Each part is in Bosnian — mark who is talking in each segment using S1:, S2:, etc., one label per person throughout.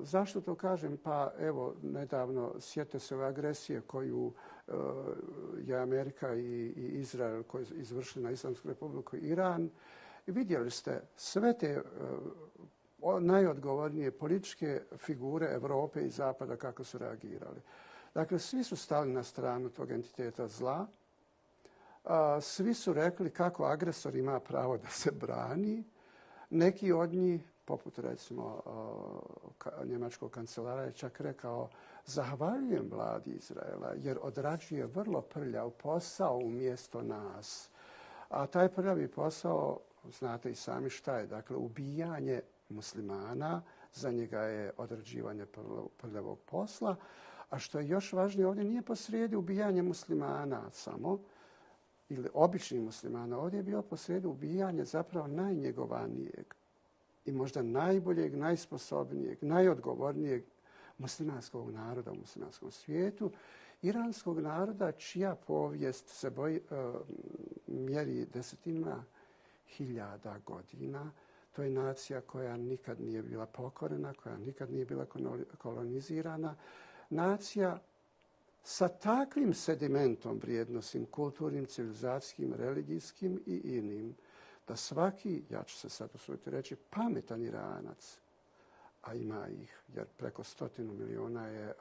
S1: Zašto to kažem? Pa evo, nedavno sjetite se ove agresije koju je Amerika i Izrael koji izvršili na Islamsku republiku Iran. I vidjeli ste sve te najodgovornije političke figure Europe i Zapada kako su reagirali. Dakle, svi su stali na stranu tog entiteta zla. Svi su rekli kako agresor ima pravo da se brani. Neki od njih, poput recimo njemačkog kancelara, je čak rekao zahvaljujem vladi Izraela jer odrađuje vrlo prljav posao umjesto nas. A taj prljavi posao, znate i sami šta je, dakle ubijanje muslimana, za njega je odrađivanje prljavog posla. A što je još važnije, ovdje nije posrijedi ubijanje muslimana samo, ili običnih muslimana. Ovdje je bilo posrijedi ubijanje zapravo najnjegovanijeg i možda najboljeg, najsposobnijeg, najodgovornijeg muslimanskog naroda u muslimanskom svijetu. Iranskog naroda čija povijest se mjeri desetinama hiljada godina. To je nacija koja nikad nije bila pokorena, koja nikad nije bila kolonizirana. Nacija sa takvim sedimentom vrijednosnim, kulturnim, civilizacijskim, religijskim i inim, da svaki, ja ću se sad usuditi reći, pametan Iranac, a ima ih, jer preko 100 miliona je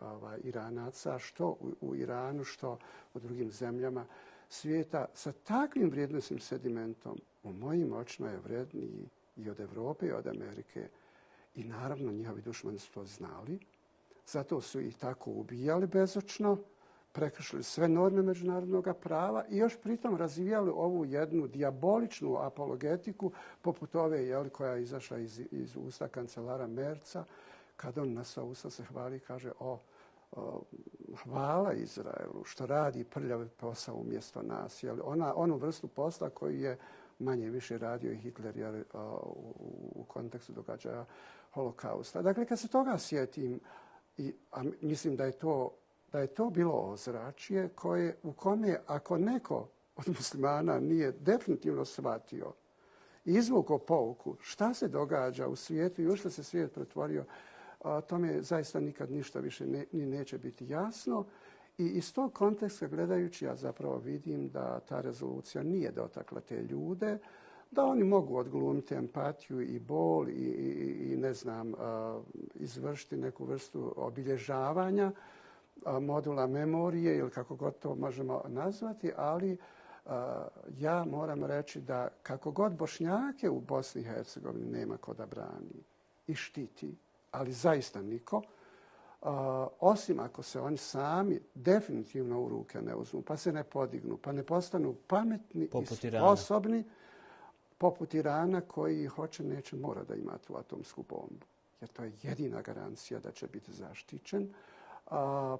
S1: Iranaca, što u Iranu, što u drugim zemljama svijeta, sa takvim vrijednosnim sedimentom u mojim očima je vredniji i od Europe i od Amerike. I naravno njihovi dušmani su to znali. Zato su ih tako ubijali bezočno, prekršili sve norme međunarodnog prava i još pritom razvijali ovu jednu dijaboličnu apologetiku poput ove koja je izašla iz usta kancelara Merca, kada on na sva usta se hvali i kaže hvala Izraelu što radi prljav posao umjesto nas. Onu vrstu posla koju je manje više radio i Hitler u kontekstu događaja Holokausta. Dakle, kad se toga sjetim, mislim da je to bilo ozračje u kome ako neko od muslimana nije definitivno shvatio i izvukao pouku šta se događa u svijetu i u što se svijet pretvorio, tome zaista nikad ništa više ni neće biti jasno. I iz tog konteksta gledajući ja zapravo vidim da ta rezolucija nije dotakla te ljude, da oni mogu odglumiti empatiju i bol i ne znam, izvršiti neku vrstu obilježavanja modula memorije ili kako god to možemo nazvati, ali ja moram reći da kako god Bošnjake u Bosni i Hercegovini nema ko da brani i štiti, ali zaista niko, osim ako se oni sami definitivno u ruke ne uzmu, pa se ne podignu, pa ne postanu pametni i sposobni, poput Irana koji hoće neće mora da ima tu atomsku bombu, jer to je jedina garancija da će biti zaštićen.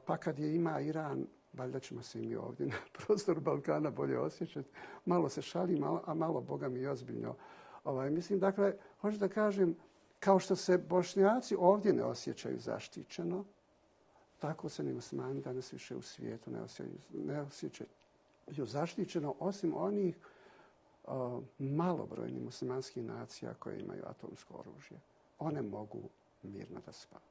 S1: Pa kad je ima Iran, valjda ćemo se i mi ovdje na prostoru Balkana bolje osjećati. Malo se šalim, a malo, Boga mi, i ozbiljno. Mislim, dakle, hoću da kažem, kao što se Bošnjaci ovdje ne osjećaju zaštićeno, tako se ni muslimani danas više u svijetu ne osjećaju zaštićeno, osim onih malobrojnih muslimanskih nacija koje imaju atomsko oružje. One mogu mirno da spavaju.